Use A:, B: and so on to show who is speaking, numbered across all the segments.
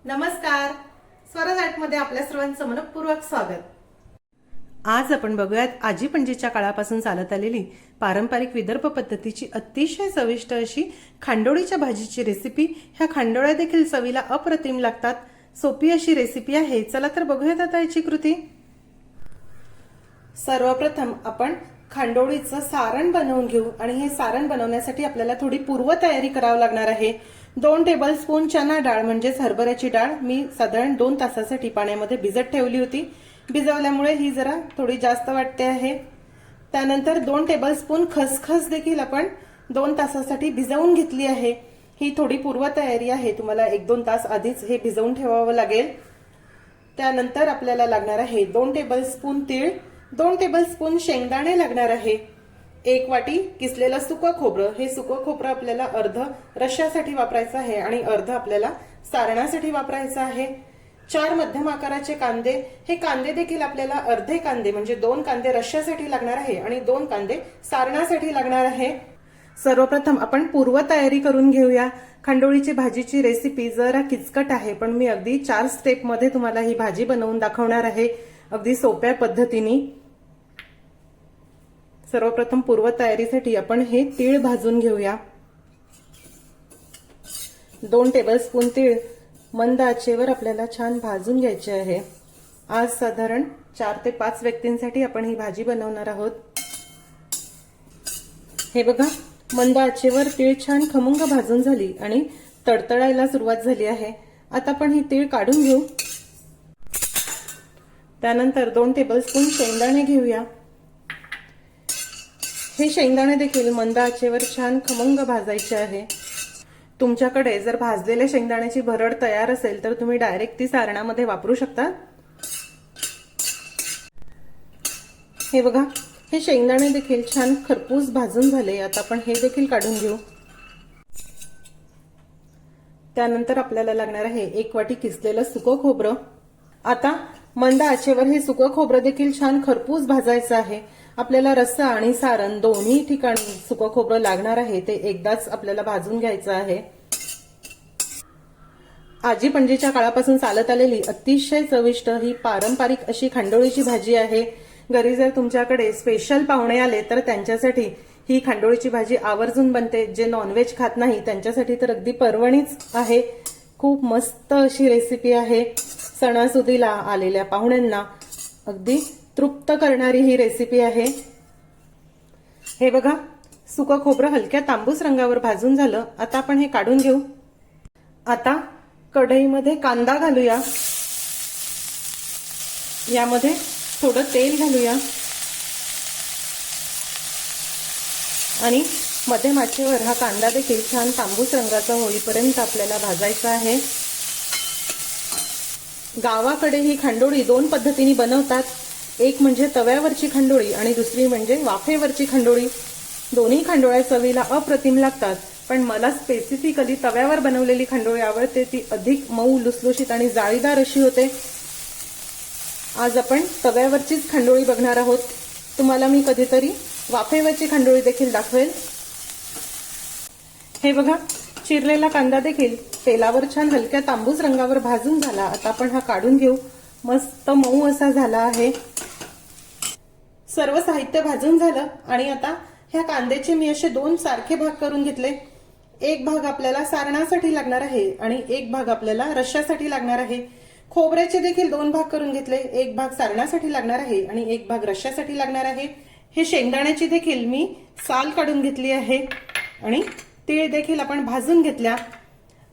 A: नमस्कार. स्वराज आर्टमध्ये आपल्या सर्वांचं मनपूर्वक स्वागत. आज आपण बघूयात आजी पणजीच्या काळापासून चालत आलेली पारंपरिक विदर्भ पद्धतीची अतिशय चविष्ट अशी खांडोळीच्या भाजीची रेसिपी. ह्या खांडोळ्या देखील चवीला अप्रतिम लागतात. सोपी अशी रेसिपी आहे. चला तर बघूयात आता याची कृती. सर्वप्रथम आपण खांडोळीचं सारण बनवून घेऊ आणि हे सारण बनवण्यासाठी आपल्याला थोडी पूर्वतयारी करावी लागणार आहे. 2 टेबलस्पून चना डाळ म्हणजेच हरभऱ्याची डाळ मी साधारण 2 तासासाठी पाण्यामध्ये भिजत ठेवली होती. भिजवल्यामुळे ही जरा थोडी जास्त वाटते आहे. त्यानंतर 2 टेबलस्पून खसखस देखील आपण 2 तासासाठी भिजवून घेतली आहे. ही थोडी पूर्वतयारी आहे. तुम्हाला 1-2 तास आधीच हे भिजवून ठेवावं लागेल. त्यानंतर आपल्याला लागणार आहे 2 टेबलस्पून तीळ, 2 टेबलस्पून शेंगदाणे लागणार आहे, 1 वाटी किसलेलं सुकं खोबरं. हे सुकं खोबरं आपल्याला अर्ध रश्श्यासाठी वापरायचं आहे आणि अर्ध आपल्याला सारणासाठी वापरायचं आहे. 4 मध्यम आकाराचे कांदे. हे कांदे देखील आपल्याला अर्धे कांदे म्हणजे 2 कांदे रश्श्यासाठी लागणार आहे आणि 2 कांदे सारणासाठी लागणार आहे. सर्वप्रथम आपण पूर्वतयारी करून घेऊया. खांडोळीची भाजीची रेसिपी जरा किचकट आहे, पण मी अगदी 4 स्टेपमध्ये तुम्हाला ही भाजी बनवून दाखवणार आहे, अगदी सोप्या पद्धतीने. सर्वप्रथम पूर्वतयारीसाठी आपण हे तीळ भाजून घेऊया. 2 टेबलस्पून तीळ मंद आचेवर आपल्याला छान भाजून घ्यायचे आहे. आज साधारण 4 ते 5 व्यक्तींसाठी आपण ही भाजी बनवणार आहोत. हे बघा, मंद आचेवर तीळ छान खमंग भाजून झाली आणि तडतडायला सुरुवात झाली आहे. आता आपण ही तीळ काढून घेऊ. त्यानंतर 2 टेबलस्पून शेंगदाणे घेऊया. हे शेंगदाणे देखील मंद आचेवर छान खमंग भाजायचे आहे. तुमच्याकडे जर भाजलेल्या शेंगदाण्याची भरड तयार असेल तर तुम्ही डायरेक्ट ती सारणामध्ये वापरू शकता. हे बघा, हे शेंगदाणे देखील छान खरपूस भाजून झाले. आता आपण हे देखील काढून घेऊ. त्यानंतर आपल्याला लागणार आहे 1 वाटी किसलेलं सुकं खोबरं. आता मंद आचेवर हे सुकं खोबरं देखील छान खरपूस भाजायचं आहे. आपल्याला रस्सा आणि सारण दोन्ही ठिकाणी सुकं खोबरं लागणार आहे, ते एकदाच आपल्याला भाजून घ्यायचं आहे. आजी पणजीच्या काळापासून चालत आलेली अतिशय चविष्ट ही पारंपरिक अशी खांडोळीची भाजी आहे. घरी जर तुमच्याकडे स्पेशल पाहुणे आले तर त्यांच्यासाठी ही खांडोळीची भाजी आवर्जून बनते. जे नॉनव्हेज खात नाही त्यांच्यासाठी तर अगदी पर्वणीच आहे. खूप मस्त अशी रेसिपी आहे. सणासुदीला आलेल्या पाहुण्यांना अगदी तृप्त करणारी ही रेसिपी आहे. हे बघा, सुकं खोबरं हलक्या तांबूस रंगावर भाजून झालं. आता आपण हे काढून घेऊ. आता कढईमध्ये कांदा घालूया. यामध्ये थोडं तेल घालूया आणि मध्यम आचेवर हा कांदा देखील छान तांबूस रंगाचा होईपर्यंत आपल्याला भाजायचा आहे. गावाकडे ही खांडोळी 2 पद्धतीने बनवतात. एक म्हणजे तव्यावरची खांडोळी आणि दुसरी म्हणजे वाफेवरची खांडोळी. दोन्ही खांडोळ्या चवीला अप्रतिम लागतात, पण मला स्पेसिफिकली तव्यावर बनवलेली खांडोळी आवडते. ती अधिक मऊ, लुसलुशीत आणि जाळीदार अशी होते. आज आपण तव्यावरचीच खांडोळी बघणार आहोत. तुम्हाला मी कधीतरी वाफेवरची खांडोळी देखील दाखवेल. हे बघा, चिरलेला कांदा देखील तेलावर छान हलक्या तांबूस रंगावर भाजून झाला. आता आपण हा काढून घेऊ. मस्त मऊ असा झाला आहे. सर्व साहित्य भाजून झालं आणि आता ह्या कांद्याचे मी असे 2 सारखे भाग करून घेतले. एक भाग आपल्याला सारणासाठी लागणार आहे आणि एक भाग आपल्याला रश्श्यासाठी लागणार आहे. खोबऱ्याचे देखील 2 भाग करून घेतले. एक भाग सारणासाठी लागणार आहे आणि एक भाग रश्श्यासाठी लागणार आहे. हे शेंगदाण्याची देखील मी साल काढून घेतली आहे आणि तीळ देखील आपण भाजून घेतल्या.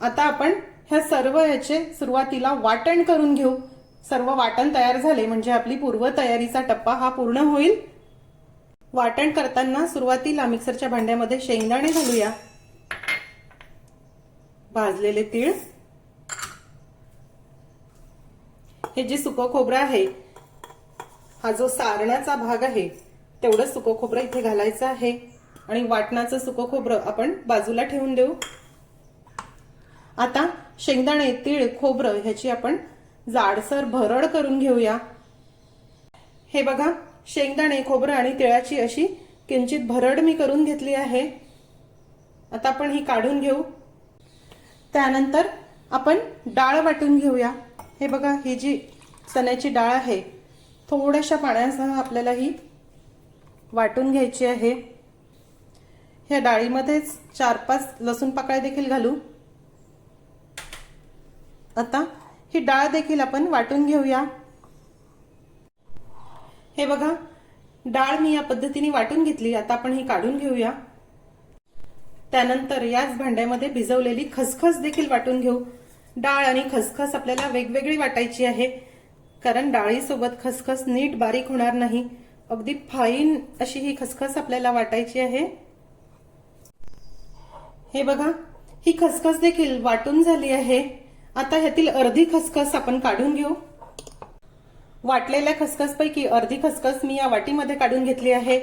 A: आता आपण ह्या सर्व याचे सुरुवातीला वाटण करून घेऊ. सर्व वाटण तयार झाले म्हणजे आपली पूर्वतयारीचा टप्पा हा पूर्ण होईल. वाटण करताना सुरुवातीला मिक्सरच्या भांड्यामध्ये शेंगदाणे घालूया, भाजलेले तीळ, हे जे सुकं खोबरं आहे, हा जो सारण्याचा भाग आहे तेवढं सुकं खोबरं इथे घालायचं आहे आणि वाटणाचं सुकं खोबरं आपण बाजूला ठेवून देऊ. आता शेंगदाणे, तीळ, खोबरं ह्याची आपण जाडसर भरड करून घेऊया. हे बघा, शेंगदाणे, खोबरं आणि तिळाची अशी किंचित भरड मी करून घेतली आहे. आता आपण ही काढून घेऊ. त्यानंतर आपण डाळ वाटून घेऊया। हे बघा, ही जी चण्याची डाळ आहे थोड्याशा पाण्यासह आपल्याला ही वाटून घ्यायची आहे। ह्या डाळीमध्येच 4-5 लसूण पाकळ्या देखील घालू। आता ही डाळ देखील आपण वाटून घेऊया। हे बघा, डाळ मी या पद्धतीने वाटून घेतली। आता आपण ही काढून घेऊया। त्यानंतर याच भांड्यामध्ये भिजवलेली खसखस देखील वाटून घेऊ। डाळ आणि खसखस आपल्याला वेगवेगळी वाटायची आहे, कारण डाळीसोबत खसखस नीट बारीक होणार नाही। अगदी फाईन अशी ही खसखस आपल्याला वाटायची आहे। हे बघा, ही खसखस देखील वाटून झाली आहे। आता ह्यातील अर्धी खसखस आपण काढून घेऊ। वाटलेल्या खसखसपैकी अर्धी खसखस मी या वाटीमध्ये काढून घेतली आहे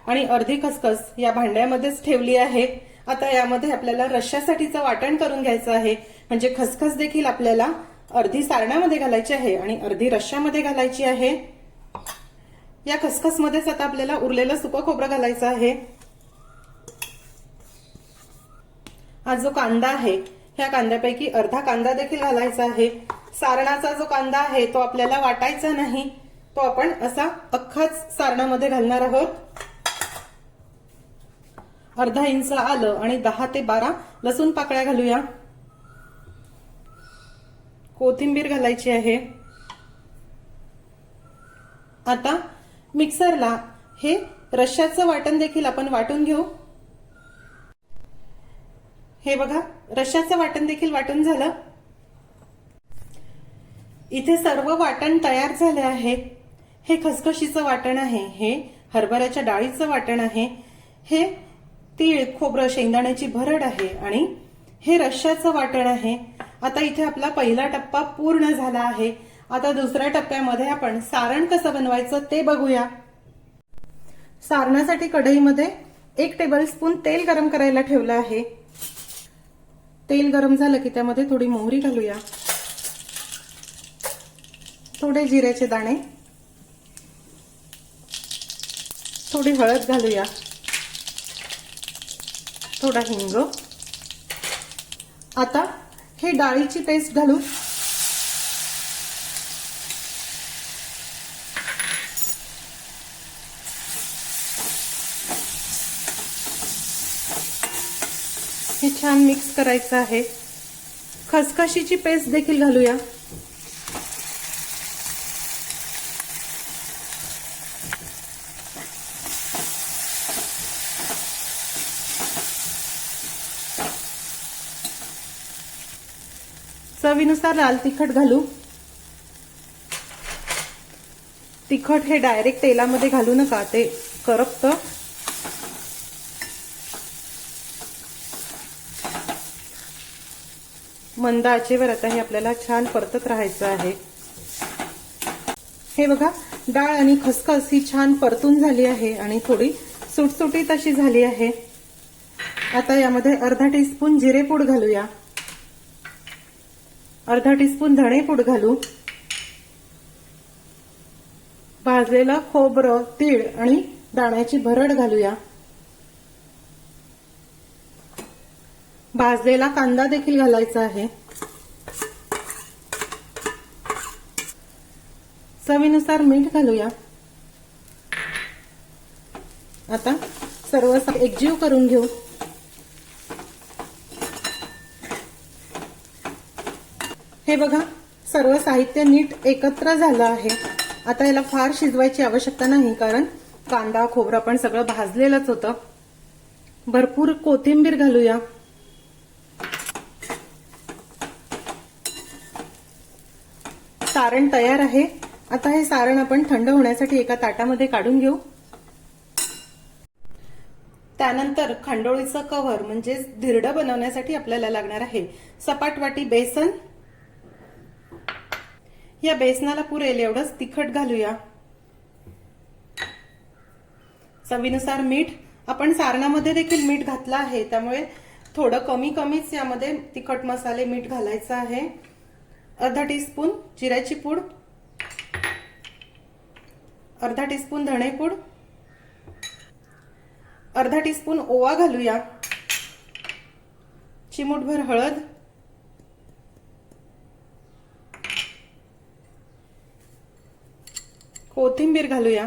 A: आणि अर्धी खसखस या भांड्यामध्येच ठेवली आहे। आता यामध्ये आपल्याला रश्श्यासाठीचं वाटण करून घ्यायचं आहे, म्हणजे खसखस देखील आपल्याला अर्धी सारणामध्ये घालायची आहे आणि अर्धी रश्श्यामध्ये घालायची आहे। या खसखसमध्येच आता आपल्याला उरलेलं सुकं खोबरं घालायचं आहे। हा जो कांदा आहे, ह्या कांद्यापैकी अर्धा कांदा देखील घालायचा आहे। सारणाचा जो कांदा आहे तो आपल्याला वाटायचा नाही, तो आपण असा अख्खाच सारणामध्ये घालणार आहोत। अर्धा इंच आलं आणि 10 ते 12 लसूण पाकळ्या घालूया। कोथिंबीर घालायची आहे। आता मिक्सरला हे रश्श्याचं वाटण देखील आपण वाटून घेऊ। हे बघा, रश्श्याचं वाटण देखील वाटून झालं। इथे सर्व वाटण तयार झाले आहे। हे खसखशीचं वाटण आहे, हे हरभऱ्याच्या डाळीचं वाटण आहे, हे तीळ खोबरं शेंगदाण्याची भरड आहे आणि हे रश्श्याचं वाटण आहे। आता इथे आपला पहिला टप्पा पूर्ण झाला आहे। आता दुसऱ्या टप्प्यामध्ये आपण सारण कसं बनवायचं ते बघूया। सारणासाठी कढईमध्ये 1 टेबलस्पून तेल गरम करायला ठेवलं आहे। तेल गरम झालं की त्यामध्ये थोडी मोहरी घालूया, थोडे जिऱ्याचे दाणे, थोडी हळद घालूया, थोडा हिंग। आता हे डाळीची पेस्ट घालू। हे छान मिक्स करायचं आहे। खसखशीची पेस्ट देखील घालूया। चवीनुसार लाल तिखट घालू। तिखट हे डायरेक्ट तेलामध्ये घालू नका, ते करपतं। मंद आचेवर आता हे आपल्याला छान परतत राहायचं आहे। हे बघा, डाळ आणि खसखस ही छान परतून झाली आहे आणि थोडी सुटसुटीत अशी झाली आहे। आता यामध्ये अर्धा टीस्पून जिरेपूड घालूया, अर्धा टीस्पून धणेपूड घालू। भाजलेलं खोबरं, तीळ आणि दाण्याची भरड घालूया। भाजलेला कांदा देखील घालायचा आहे। चवीनुसार मीठ घालूया। आता सर्व एकजीव करून घेऊ। हे बघा, सर्व साहित्य नीट एकत्र झालं आहे। आता याला फार शिजवायची आवश्यकता नाही, कारण कांदा खोबरं पण सगळं भाजलेलंच होतं। भरपूर कोथिंबीर घालूया। सारण तयार आहे। आता हे सारण आपण थंड होण्यासाठी एका ताटामध्ये काढून घेऊ। त्यानंतर खांडोळीचं कव्हर म्हणजेच धिरडं बनवण्यासाठी आपल्याला लागणार आहे सपाट वाटी बेसन। या बेसनाला पुरेल एवढंच तिखट घालूया। चवीनुसार मीठ, आपण सारणामध्ये देखील मीठ घातलं आहे, त्यामुळे थोडं कमीच यामध्ये तिखट मसाले मीठ घालायचं आहे। अर्धा टीस्पून जिऱ्याची पूड, अर्धा टीस्पून धणेपूड, अर्धा टीस्पून ओवा घालूया, चिमूटभर हळद, कोथिंबीर घालूया.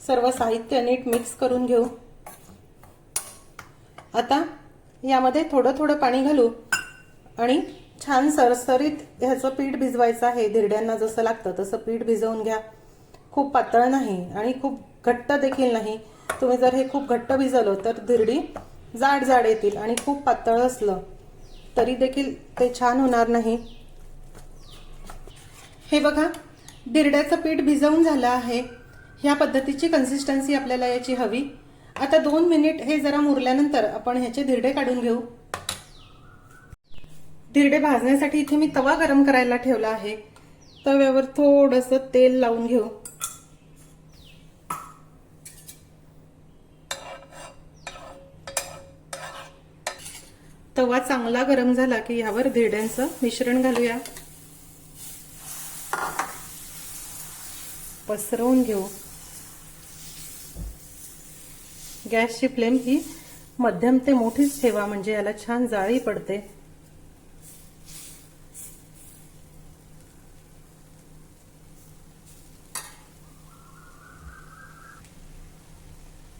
A: सर्व साहित्य नीट मिक्स करून घेऊ. आता यामध्ये थोडं थोडं पाणी घालू आणि छान सरसरीत ह्याचं पीठ भिजवायचं आहे. धिरड्यांना जसं लागतं तसं पीठ भिजवून घ्या. खूप पातळ नाही आणि खूप घट्ट देखील नाही. तुम्ही जर हे खूप घट्ट भिजवलं तर धिरडी जाड जाड येतील आणि खूप पातळ असलं तरी देखील ते छान होणार नाही. हे बघा, धिरड्याचं पीठ भिजवून झालं आहे. ह्या पद्धतीची कन्सिस्टन्सी आपल्याला याची हवी. आता 2 मिनिट हे जरा मुरल्यानंतर आपण ह्याचे धिरडे काढून घेऊ. धिरडे भाजण्यासाठी इथे मी तवा गरम करायला ठेवला आहे. तव्यावर थोडंसं तेल लावून घेऊ. तवा चांगला गरम झाला की यावर धिरड्यांचं मिश्रण घालूया. पसरवून घेऊ. गॅसची फ्लेम ही मध्यम ते मोठीच ठेवा म्हणजे याला छान जाळी पडते.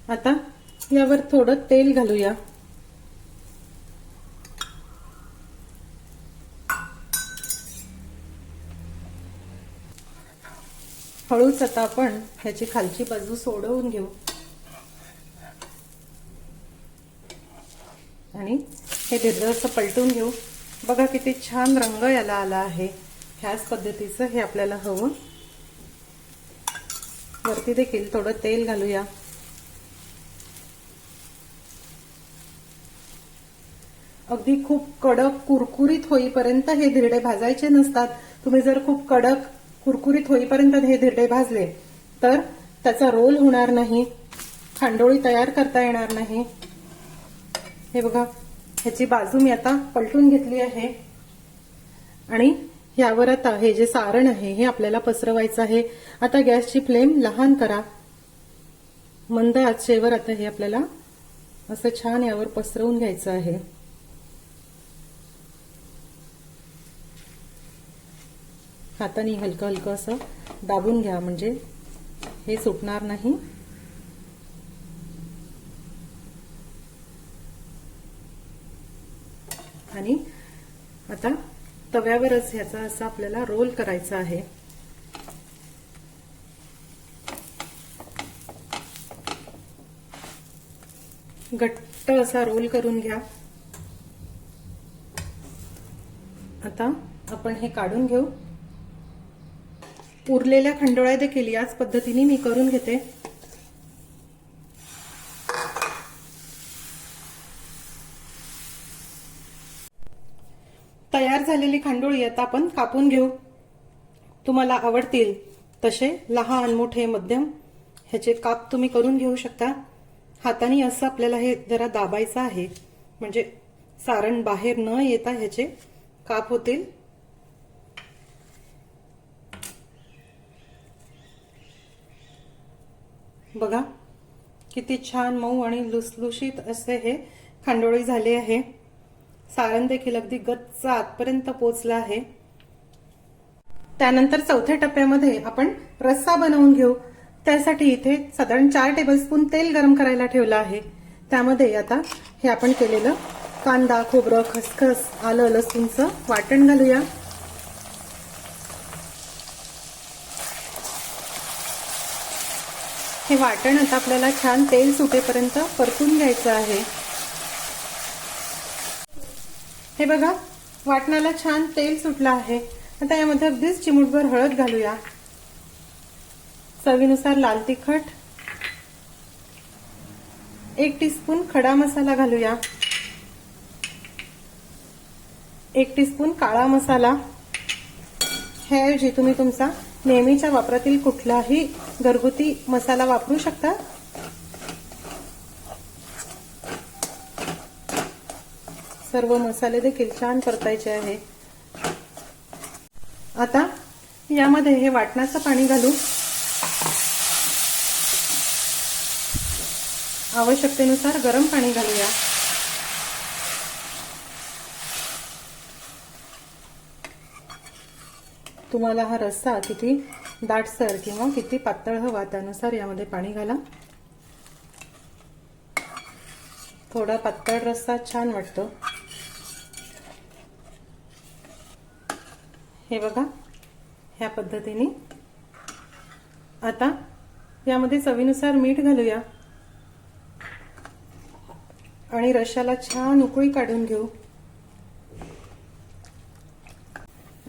A: आता यावर थोडं तेल घालूया. हळूच आता आपण ह्याची खालची बाजू सोडवून घेऊ आणि हे धिरडं असं पलटून घेऊ. बघा किती छान रंग याला आला आहे. ह्याच पद्धतीचं हे आपल्याला हवं. वरती देखील थोडं तेल घालूया. अगदी खूप कडक कुरकुरीत होईपर्यंत हे धिरडे भाजायचे नसतात. तुम्ही जर खूप कडक कुरकुरीत होईपर्यंत हे धिरडे भाजले तर त्याचा रोल होणार नाही, खांडोळी तयार करता येणार नाही. हे बघा, ह्याची बाजू मी आता पलटून घेतली आहे आणि यावर आता हे जे सारण आहे हे आपल्याला पसरवायचं आहे. आता गॅसची फ्लेम लहान करा. मंद आचेवर आता हे आपल्याला असं छान यावर पसरवून घ्यायचं आहे. हाताने हलकं हलकं असं दाबून घ्या म्हणजे हे सुटणार नाही. आणि आता तव्यावरच ह्याचा असा आपल्याला रोल करायचा आहे. घट्ट असा रोल करून घ्या. आता आपण हे काढून घेऊ. उरलेल्या खंडोळ्या देखील याच पद्धतीने मी करून घेते. तयार झालेली खांडोळी आता आपण कापून घेऊ. तुम्हाला आवडतील तसे लहान मोठे मध्यम ह्याचे काप तुम्ही करून घेऊ शकता. हाताने असं आपल्याला हे जरा दाबायचं आहे म्हणजे सारण बाहेर न येता ह्याचे काप होतील. बघा किती छान मऊ आणि लुसलुशीत असे हे खांडोळी झाले आहे. सारण देखील अगदी गच्च आतपर्यंत पोचलं आहे. त्यानंतर चौथ्या टप्प्यामध्ये आपण रस्सा बनवून घेऊ. त्यासाठी इथे साधारण 4 टेबलस्पून तेल गरम करायला ठेवलं आहे. त्यामध्ये आता हे आपण केलेलं कांदा, खोबरं, खसखस, आलं, लसूणचं वाटण घालूया. हे वाटण आता आपल्याला छान तेल सुटेपर्यंत परतून घ्यायचं आहे. हे बघा, वाटणाला छान तेल सुटलं आहे. आता यामध्ये अगदीच चिमूटभर हळद घालूया. चवीनुसार लाल तिखट, 1 टीस्पून खडा मसाला घालूया. 1 टीस्पून काळा मसाला. ह्याऐवजी तुम्ही तुमचा नेहमीच्या वापरातील कुठलाही घरगुती मसाला वापरू शकता. सर्व मसाले देखील छान परतायचे आहे. आता यामध्ये हे वाटणाचं पाणी घालू. आवश्यकतेनुसार गरम पाणी घालूया. तुम्हाला हा रस्सा किती दाटसर किंवा किती पातळ हवा त्यानुसार यामध्ये पाणी घाला. थोडा पातळ रस्सा छान वाटतो. हे बघा, ह्या पद्धतीने. आता यामध्ये चवीनुसार मीठ घालूया आणि रश्श्याला छान उकळी काढून घेऊ.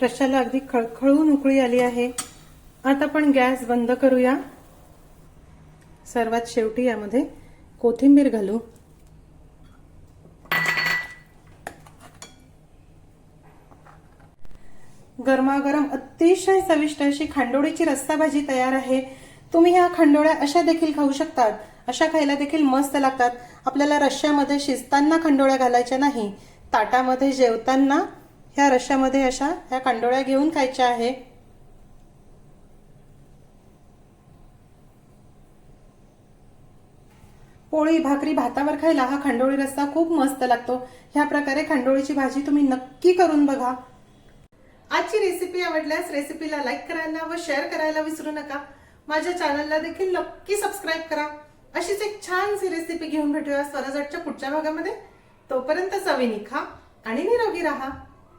A: रश्श्याला अगदी खळखळून उकळी आली आहे. आता आपण गॅस बंद करूया. सर्वात शेवटी यामध्ये कोथिंबीर घालू. गरमागरम अतिशय चविष्ट अशी खांडोळीची रस्सा भाजी तयार आहे. तुम्ही ह्या खांडोळ्या अशा देखील खाऊ शकतात. अशा खायला देखील मस्त लागतात. आपल्याला रश्श्यामध्ये शिजताना खांडोळ्या घालायच्या नाही, ताटामध्ये जेवताना ह्या रश्श्यामध्ये अशा ह्या खांडोळ्या घेऊन खायच्या आहे. पोळी, भाकरी, भातावर खायला हा खांडोळी रस्सा खूप मस्त लागतो. ह्या प्रकारे खांडोळीची भाजी तुम्ही नक्की करून बघा. आजची रेसिपी आवडल्यास रेसिपीला लाईक करायला व शेअर करायला विसरू नका. माझ्या चॅनलला देखील नक्की सबस्क्राईब करा. अशीच एक छानशी रेसिपी घेऊन भेटूया स्वराजच्या पुढच्या भागामध्ये. तोपर्यंत चवीने खा आणि निरोगी राहा.